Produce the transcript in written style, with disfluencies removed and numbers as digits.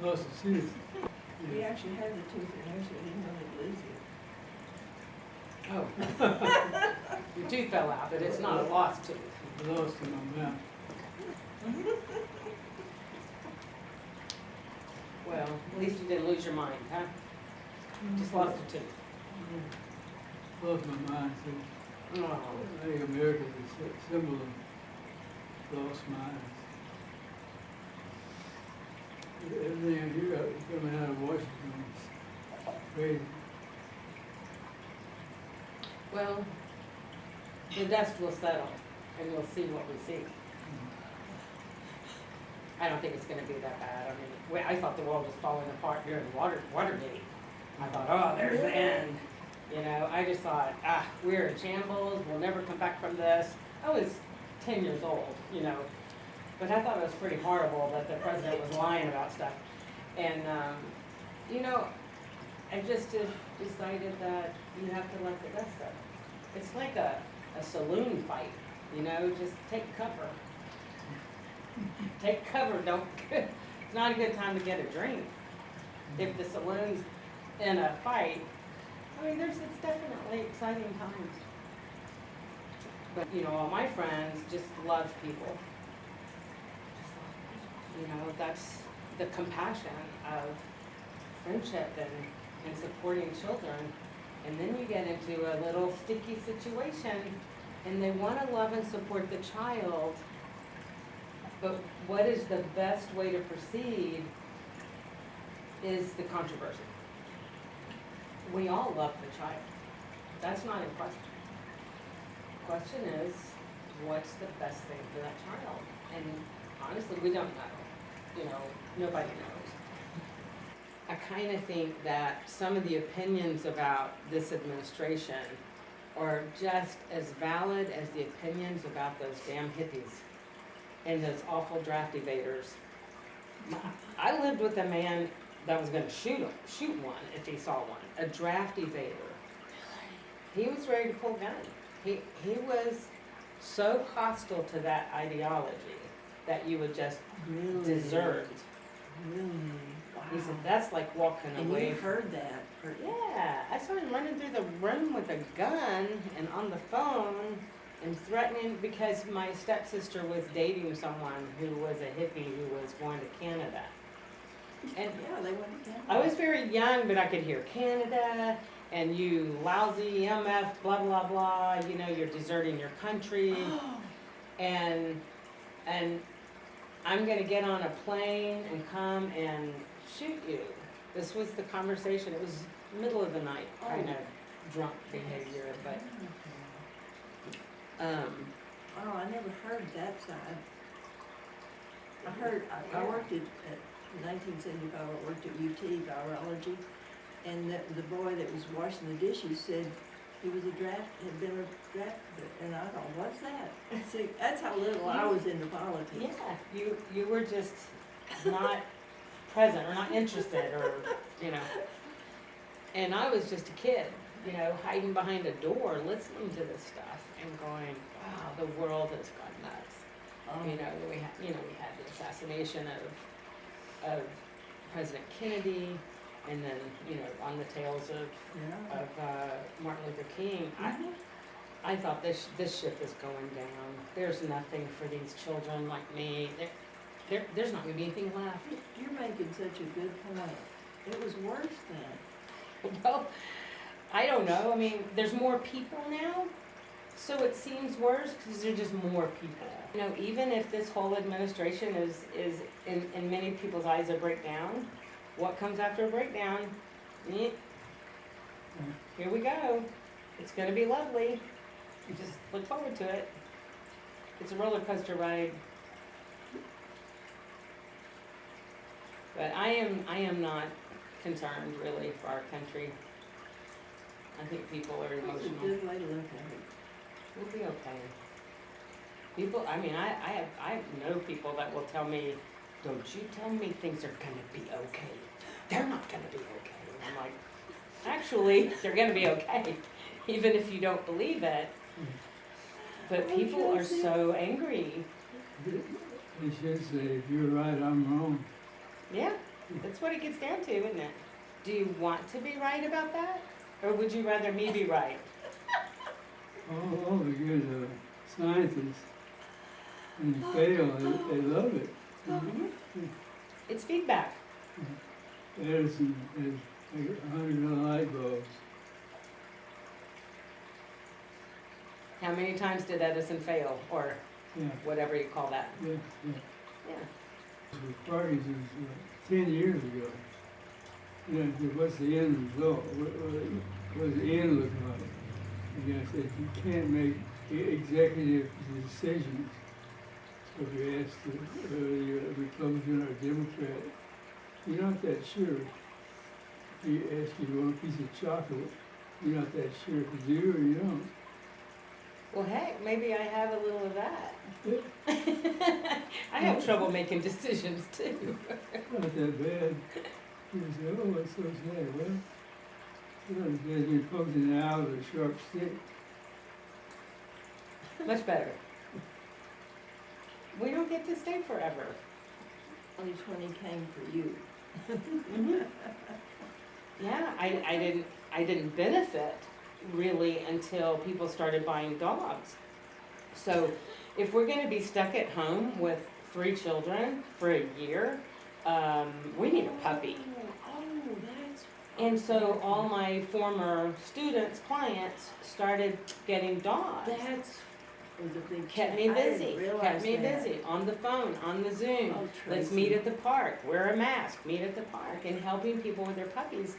lost a tooth. We actually had the tooth in there, so we didn't really lose it. Oh. Your tooth fell out, but it's not a lost tooth. Lost in my mouth. Well, at least you didn't lose your mind, huh? Just lost a tooth. Lost my mind, so Oh. I think America is a symbol of lost minds. Everything here coming out of Washington is crazy. Well, the dust will settle, and we'll see what we see. I don't think it's gonna be that bad. I mean, I thought the world was falling apart during Watergate. I thought, oh, there's the end. You know, I just thought, we're in shambles, we'll never come back from this. I was 10 years old, you know, but I thought it was pretty horrible that the president was lying about stuff. And, you know, I just decided that you have to let the dust settle. It's like a saloon fight, you know, just take cover. Take cover, don't, it's not a good time to get a drink. If the saloon's in a fight, I mean, it's definitely exciting times. But, you know, all my friends just love people. You know, that's the compassion of friendship and supporting children. And then you get into a little sticky situation and they want to love and support the child, but what is the best way to proceed is the controversy. We all love the child. That's not in question. The question is, what's the best thing for that child? And honestly, we don't know. You know, nobody knows. I kind of think that some of the opinions about this administration are just as valid as the opinions about those damn hippies and those awful draft evaders. I lived with a man that was gonna shoot one if he saw one, a draft evader. He was ready to pull a gun. He was so hostile to that ideology that you would just desert. Really? Wow. He said, that's like walking And away. you heard that? Yeah, I saw him running through the room with a gun and on the phone and threatening because my stepsister was dating someone who was a hippie who was going to Canada. And Yeah, they went to Canada. I was very young, but I could hear Canada and you lousy MF, blah, blah, blah, you know, you're deserting your country. And I'm gonna get on a plane and come and shoot you. This was the conversation. It was middle of the night, kind of drunk behavior, but, Oh, I never heard that side. I worked at 1975, I worked at UT virology, and the boy that was washing the dishes said he was had been a draft, and I thought, what's that? See, that's how little I was into politics. yeah, you were just not present or not interested or, you know. And I was just a kid, you know, hiding behind a door, listening to this stuff and going, wow, the world has gone nuts. You know, we had the assassination of President Kennedy, and then, you know, on the tails of Martin Luther King. I thought this ship is going down. There's nothing for these children like me. There's not gonna be anything left. You're making such a good point. It was worse then. Well, I don't know. I mean, there's more people now, so it seems worse because there's just more people. You know, even if this whole administration is in many people's eyes a breakdown, what comes after a breakdown? Here we go. It's gonna be lovely. You just look forward to it. It's a roller coaster ride. But I am not concerned really for our country. I think people are That's a emotional. good way to look at it. We'll be okay. People, I mean, I know people that will tell me, don't you tell me things are gonna be okay. They're not gonna be okay. And I'm like, actually, they're gonna be okay, even if you don't believe it. But people are so angry. They should say, if you're right, I'm wrong. Yeah, That's what it gets down to, isn't it? Do you want to be right about that? Or would you rather me be right? All the good scientists, when you fail, they love it. It's feedback. Edison has like 100 light bulbs. How many times did Edison fail, or Yeah, whatever you call that? yeah, yeah. Yeah. The parties was 10 years ago. You know, I said, what's the end result? What does the end look like? And I said, you can't make executive decisions. So if you ask you're a Republican or a Democrat, you're not that sure. If you ask you want a piece of chocolate, you're not that sure if you do or you don't. Well, heck, maybe I have a little of that. Yeah, I have trouble making decisions too. not that bad. You say, oh, that's so sad. Well, it's as you're poking it out with a sharp stick. Much better. We don't get to stay forever. Only 20 came for you. Yeah, I didn't benefit really until people started buying dogs. So if we're gonna be stuck at home with 3 children for a year, we need a puppy. Oh, that's. And so all my former students, clients, started getting dogs. That's, was a big. Kept me I didn't busy, realize kept me that. busy, on the phone, on the Zoom. Oh, Let's Tracy. meet at the park, wear a mask, meet at the park, and helping people with their puppies.